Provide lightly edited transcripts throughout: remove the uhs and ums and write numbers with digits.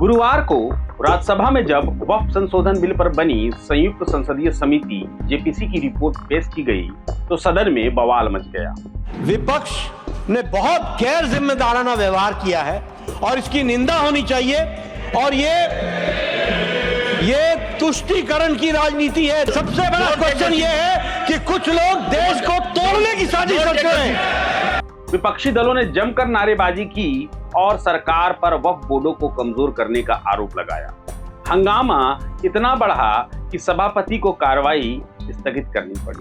गुरुवार को राज्यसभा में जब वक्फ संशोधन बिल पर बनी संयुक्त संसदीय समिति जेपीसी की रिपोर्ट पेश की गई तो सदन में बवाल मच गया। विपक्ष ने बहुत गैर जिम्मेदाराना व्यवहार किया है और इसकी निंदा होनी चाहिए। और ये तुष्टीकरण की राजनीति है। सबसे बड़ा क्वेश्चन ये है कि कुछ लोग देश को तोड़ने की साजिश करते हैं। विपक्षी दलों ने जमकर नारेबाजी की और सरकार पर वक्फ बोर्डों को कमजोर करने का आरोप लगाया। हंगामा इतना बढ़ा कि सभापति को कार्रवाई स्थगित करनी पड़ी।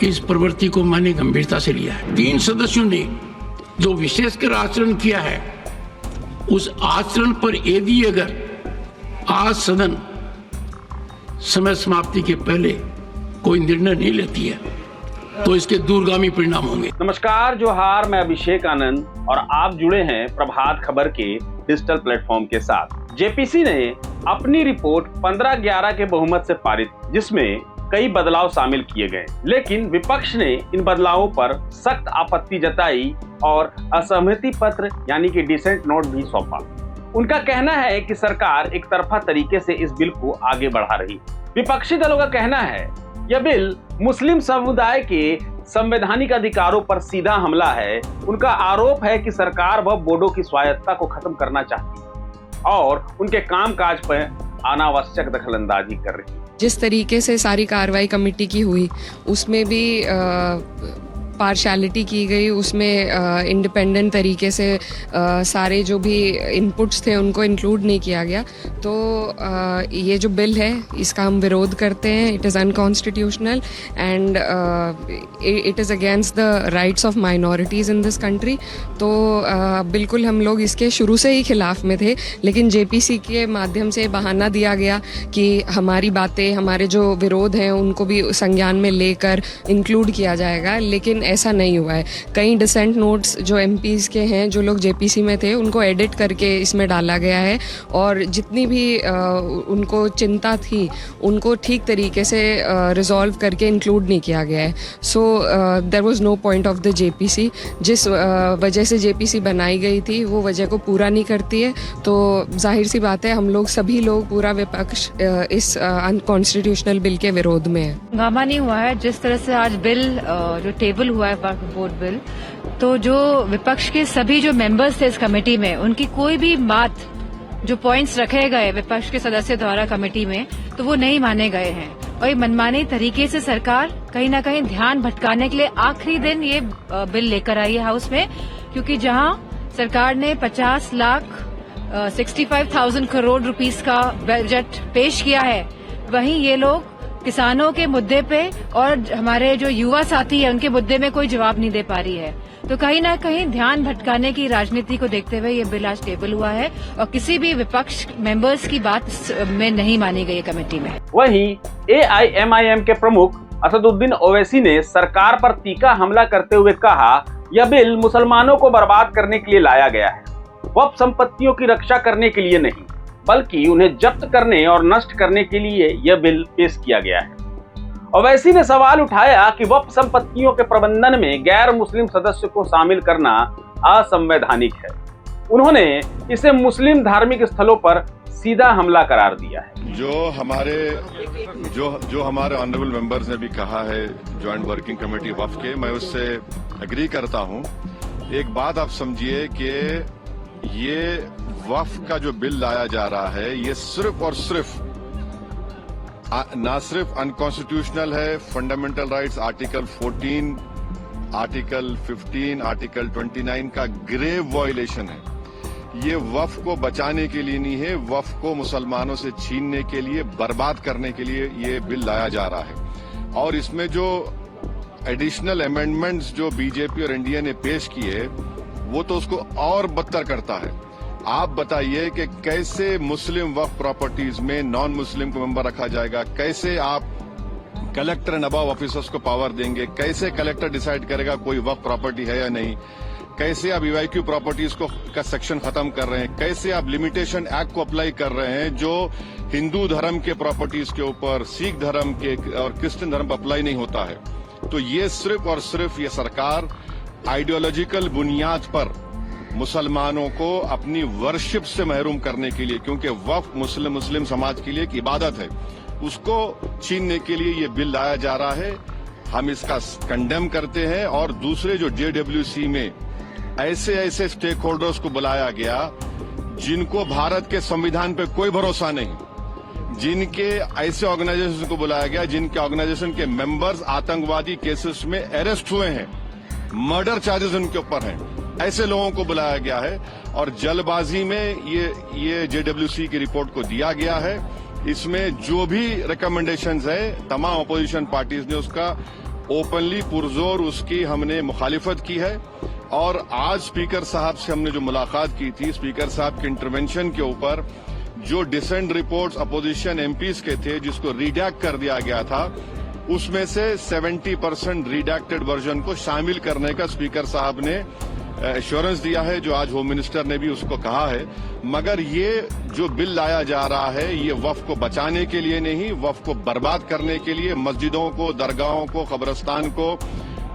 इस प्रवृत्ति को मैंने गंभीरता से लिया है। 3 सदस्यों ने जो विशेषकर आचरण किया है, उस आचरण पर यदि अगर आज सदन समय समाप्ति के पहले कोई निर्णय नहीं लेती है तो इसके दूरगामी परिणाम होंगे। नमस्कार, जोहार, मैं अभिषेक आनंद और आप जुड़े हैं प्रभात खबर के डिजिटल प्लेटफॉर्म के साथ। जेपीसी ने अपनी रिपोर्ट 15-11 के बहुमत से पारित, जिसमें कई बदलाव शामिल किए गए, लेकिन विपक्ष ने इन बदलावों पर सख्त आपत्ति जताई और असहमति पत्र यानी कि डिसेंट नोट भी सौंपा। उनका कहना है कि सरकार एक तरफा तरीके से इस बिल को आगे बढ़ा रही। विपक्षी दलों का कहना है यह बिल मुस्लिम समुदाय के संवैधानिक अधिकारों पर सीधा हमला है। उनका आरोप है कि सरकार वक्फ बोर्डों की स्वायत्तता को खत्म करना चाहती है और उनके कामकाज पर अनावश्यक दखलंदाजी कर रही है। जिस तरीके से सारी कार्रवाई कमेटी की हुई उसमें भी पार्शियलिटी की गई, उसमें इंडिपेंडेंट तरीके से सारे जो भी इनपुट्स थे उनको इंक्लूड नहीं किया गया। तो ये जो बिल है इसका हम विरोध करते हैं। It is unconstitutional and it is against the rights of minorities in this country. तो बिल्कुल हम लोग इसके शुरू से ही खिलाफ में थे, लेकिन जेपीसी के माध्यम से बहाना दिया गया कि हमारी बातें, हमारे जो विरोध हैं उनको भी संज्ञान में लेकर इंक्लूड किया जाएगा, लेकिन ऐसा नहीं हुआ है। कई डिसेंट नोट्स जो एमपीज़ के हैं, जो लोग जेपीसी में थे, उनको एडिट करके इसमें डाला गया है और जितनी भी उनको चिंता थी उनको ठीक तरीके से रिजॉल्व करके इंक्लूड नहीं किया गया है। So there was no point of the JPC. जिस वजह से जेपीसी बनाई गई थी वो वजह को पूरा नहीं करती है, तो जाहिर सी बात है हम लोग सभी लोग, पूरा विपक्ष इस अनकॉन्स्टिट्यूशनल बिल के विरोध में है। हंगामा नहीं हुआ है जिस तरह से आज बिल जो टेबल हुआ है वक्फ बोर्ड बिल, तो जो विपक्ष के सभी जो मेंबर्स थे इस कमेटी में, उनकी कोई भी बात, जो पॉइंट्स रखे गए विपक्ष के सदस्य द्वारा कमेटी में, तो वो नहीं माने गए हैं। और ये मनमानी तरीके से सरकार कहीं ना कहीं ध्यान भटकाने के लिए आखिरी दिन ये बिल लेकर आई है हाउस में, क्योंकि जहां सरकार ने 65,000 करोड़ रुपीस का बजट पेश किया है, वहीं ये लोग किसानों के मुद्दे पे और हमारे जो युवा साथी है उनके मुद्दे में कोई जवाब नहीं दे पा रही है। तो कहीं ना कहीं ध्यान भटकाने की राजनीति को देखते हुए ये बिल आज टेबल हुआ है और किसी भी विपक्ष मेंबर्स की बात में नहीं मानी गई कमेटी में। वहीं एआईएमआईएम के प्रमुख असदुद्दीन ओवैसी ने सरकार पर तीखा हमला करते हुए कहा, यह बिल मुसलमानों को बर्बाद करने के लिए लाया गया है, वक्फ संपत्तियों की रक्षा करने के लिए नहीं, बल्कि उन्हें जब्त करने और नष्ट करने के लिए यह बिल पेश किया गया है। ओवैसी ने सवाल उठाया कि वक्फ संपत्तियों के प्रबंधन में गैर मुस्लिम सदस्य को शामिल करना असंवैधानिक है। उन्होंने इसे मुस्लिम धार्मिक स्थलों पर सीधा हमला करार दिया है। जो हमारे ऑनरेबल मेंबर्स ने भी कहा है ज्वाइंट वर्किंग कमेटी वक्फ के, मैं उससे एग्री करता हूं। एक बात आप समझिए कि ये वक्फ का जो बिल लाया जा रहा है, ये सिर्फ और सिर्फ ना सिर्फ अनकॉन्स्टिट्यूशनल है, fundamental rights article 14, article 15, article 29 का ग्रेव वायलेशन है। ये वक्फ को बचाने के लिए नहीं है, वक्फ को मुसलमानों से छीनने के लिए, बर्बाद करने के लिए ये बिल लाया जा रहा है। और इसमें जो एडिशनल अमेंडमेंट्स जो बीजेपी और एनडीए ने पेश किए, वो तो उसको और बदतर करता है। आप बताइए कि कैसे मुस्लिम वक्फ प्रॉपर्टीज में नॉन मुस्लिम को मेंबर रखा जाएगा, कैसे आप कलेक्टर एंड अबव ऑफिसर्स को पावर देंगे, कैसे कलेक्टर डिसाइड करेगा कोई वक्फ प्रॉपर्टी है या नहीं, कैसे आप ईवाईक्यू प्रॉपर्टीज को का सेक्शन खत्म कर रहे हैं, कैसे आप लिमिटेशन एक्ट को अप्लाई कर रहे हैं जो हिंदू धर्म के प्रॉपर्टीज के ऊपर, सिख धर्म के और क्रिश्चियन धर्म पर अप्लाई नहीं होता है। तो ये सिर्फ और सिर्फ ये सरकार आइडियोलॉजिकल बुनियाद पर मुसलमानों को अपनी वर्शिप से महरूम करने के लिए, क्योंकि वक्फ मुस्लिम समाज के लिए एक इबादत है, उसको छीनने के लिए ये बिल लाया जा रहा है। हम इसका कंडेम करते हैं। और दूसरे जो JWC में ऐसे स्टेक होल्डर्स को बुलाया गया जिनको भारत के संविधान पे कोई भरोसा नहीं, जिनके ऐसे ऑर्गेनाइजेशन को बुलाया गया जिनके ऑर्गेनाइजेशन के मेंबर्स आतंकवादी केसेस में अरेस्ट हुए हैं, मर्डर चार्जेस उनके ऊपर हैं, ऐसे लोगों को बुलाया गया है और जल्दबाजी में ये JWC की रिपोर्ट को दिया गया है। इसमें जो भी रिकमेंडेशंस है तमाम अपोजिशन पार्टीज ने उसका ओपनली पुरजोर उसकी हमने मुखालिफत की है। और आज स्पीकर साहब से हमने जो मुलाकात की थी, स्पीकर साहब के इंटरवेंशन के ऊपर जो डिसेंट रिपोर्ट्स अपोजिशन MPs के थे जिसको रिडैक्ट कर दिया गया था, उसमें से 70% रिडैक्टेड वर्जन को शामिल करने का स्पीकर साहब ने एश्योरेंस दिया है, जो आज होम मिनिस्टर ने भी उसको कहा है। मगर ये जो बिल लाया जा रहा है ये वक्फ को बचाने के लिए नहीं, वक्फ को बर्बाद करने के लिए, मस्जिदों को, दरगाहों को, कब्रिस्तान को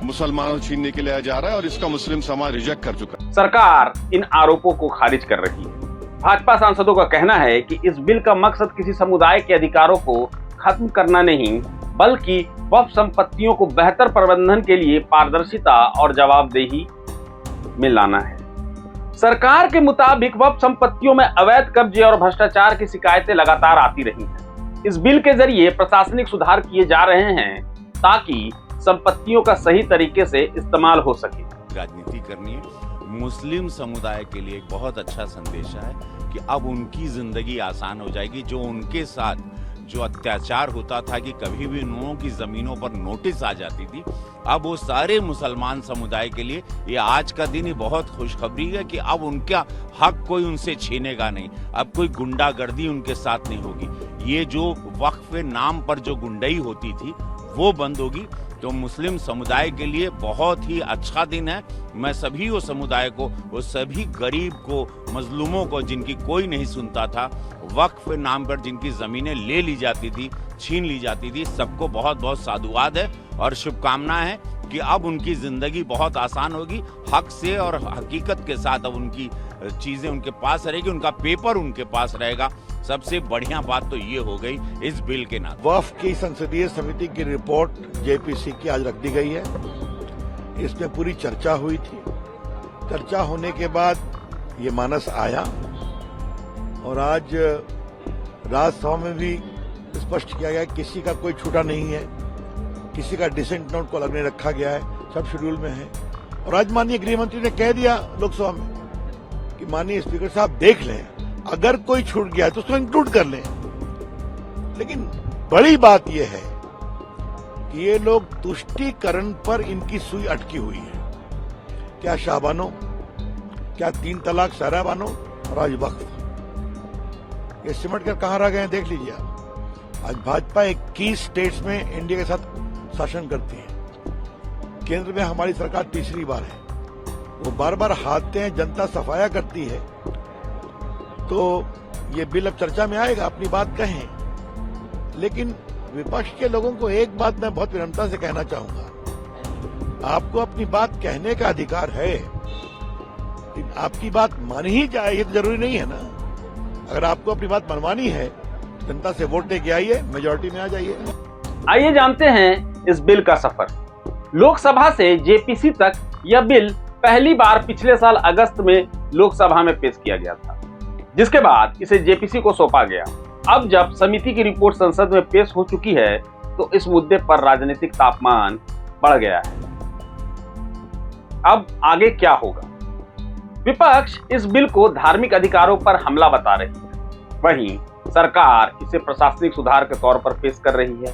मुसलमानों छीनने के लिए लाया जा रहा है और इसका मुस्लिम समाज रिजेक्ट कर चुका है। सरकार इन आरोपों को खारिज कर रही है। भाजपा सांसदों का कहना है कि इस बिल का मकसद किसी समुदाय के अधिकारों को खत्म करना नहीं, बल्कि वक्फ संपत्तियों को बेहतर प्रबंधन के लिए पारदर्शिता और जवाबदेही में लाना है। सरकार के मुताबिक वक्फ संपत्तियों में अवैध कब्जे और भ्रष्टाचार की शिकायतें लगातार आती रही हैं। इस बिल के जरिए प्रशासनिक सुधार किए जा रहे हैं ताकि संपत्तियों का सही तरीके से इस्तेमाल हो सके। राजनीति करनी है, मुस्लिम समुदाय के लिए एक बहुत अच्छा संदेश है कि अब उनकी जिंदगी आसान हो जाएगी। जो उनके साथ जो अत्याचार होता था कि कभी भी उन की जमीनों पर नोटिस आ जाती थी, अब वो सारे मुसलमान समुदाय के लिए ये आज का दिन ही बहुत खुशखबरी है कि अब उनका हक कोई उनसे छीनेगा नहीं, अब कोई गुंडागर्दी उनके साथ नहीं होगी। ये जो वक्फ के नाम पर जो गुंडाई होती थी वो बंद होगी। तो मुस्लिम समुदाय के लिए बहुत ही अच्छा दिन है। मैं सभी वो समुदाय को, वो सभी गरीब को, मजलूमों को जिनकी कोई नहीं सुनता था, वक्फ के नाम पर जिनकी जमीनें ले ली जाती थी, छीन ली जाती थी, सबको बहुत बहुत साधुवाद है और शुभकामनाएं हैं कि अब उनकी जिंदगी बहुत आसान होगी। हक से और हकीकत के साथ अब उनकी चीजें उनके पास रहेगी, उनका पेपर उनके पास रहेगा। सबसे बढ़िया बात तो ये हो गई इस बिल के नाम। वक्फ की संसदीय समिति की रिपोर्ट JPC की आज रख दी गई है। इसमें पूरी चर्चा हुई थी। चर्चा होने के बाद ये मानस आया और आज राज्यसभा में भी स्पष्ट किया गया किसी का कोई छूटा नहीं है, किसी का डिसेंट नोट को अलग नहीं रखा गया है, सब शेड्यूल में है। और आज माननीय गृह मंत्री ने कह दिया लोकसभा में कि माननीय स्पीकर साहब देख लें, अगर कोई छूट गया है तो उसको इंक्लूड कर लें। लेकिन बड़ी बात यह है कि ये लोग तुष्टीकरण पर इनकी सुई अटकी हुई है। क्या शाहबानो, क्या 3 तलाक सारा बानो और आज वक्फ, ये सिमट कर कहां रह गए हैं देख लीजिए आप। आज भाजपा 21 स्टेट्स में इंडिया के साथ शासन करती है। केंद्र में हमारी सरकार तीसरी बार है। वो बार बार हारते हैं, जनता सफाया करती है। तो ये बिल अब चर्चा में आएगा, अपनी बात कहें। लेकिन विपक्ष के लोगों को एक बात मैं बहुत विनम्रता से कहना चाहूंगा, आपको अपनी बात कहने का अधिकार है, आपकी बात मानी ही जाए ये तो जरूरी नहीं है ना। अगर आपको अपनी बात मनवानी है, जनता से वोट लेके आइए, मेजोरिटी में आ जाइए। आइए जानते हैं इस बिल का सफर। लोकसभा से JPC तक यह बिल पहली बार पिछले साल अगस्त में लोकसभा में पेश किया गया था, जिसके बाद इसे JPC को सौंपा गया। अब जब समिति की रिपोर्ट संसद में पेश हो चुकी है तो इस मुद्दे पर राजनीतिक तापमान बढ़ गया है। अब आगे क्या होगा? विपक्ष इस बिल को धार्मिक अधिकारों पर हमला बता रही है, वहीं सरकार इसे प्रशासनिक सुधार के तौर पर पेश कर रही है।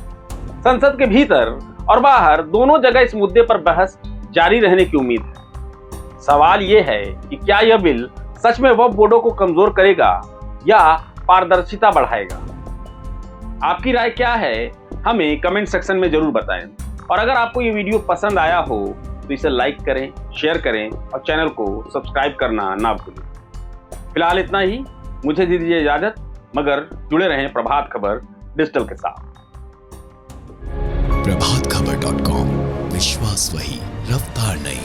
संसद के भीतर और बाहर दोनों जगह इस मुद्दे पर बहस जारी रहने की उम्मीद है। सवाल यह है कि क्या यह बिल सच में वक्फ बोर्डों को कमजोर करेगा या पारदर्शिता बढ़ाएगा? आपकी राय क्या है, हमें कमेंट सेक्शन में जरूर बताएं। और अगर आपको ये वीडियो पसंद आया हो तो इसे लाइक करें, शेयर करें और चैनल को सब्सक्राइब करना ना भूलें। फिलहाल इतना ही, मुझे दीजिए इजाजत, मगर जुड़े रहें प्रभात खबर डिजिटल के साथ। प्रभातखबर.com, विश्वास वही, रफ्तार नहीं।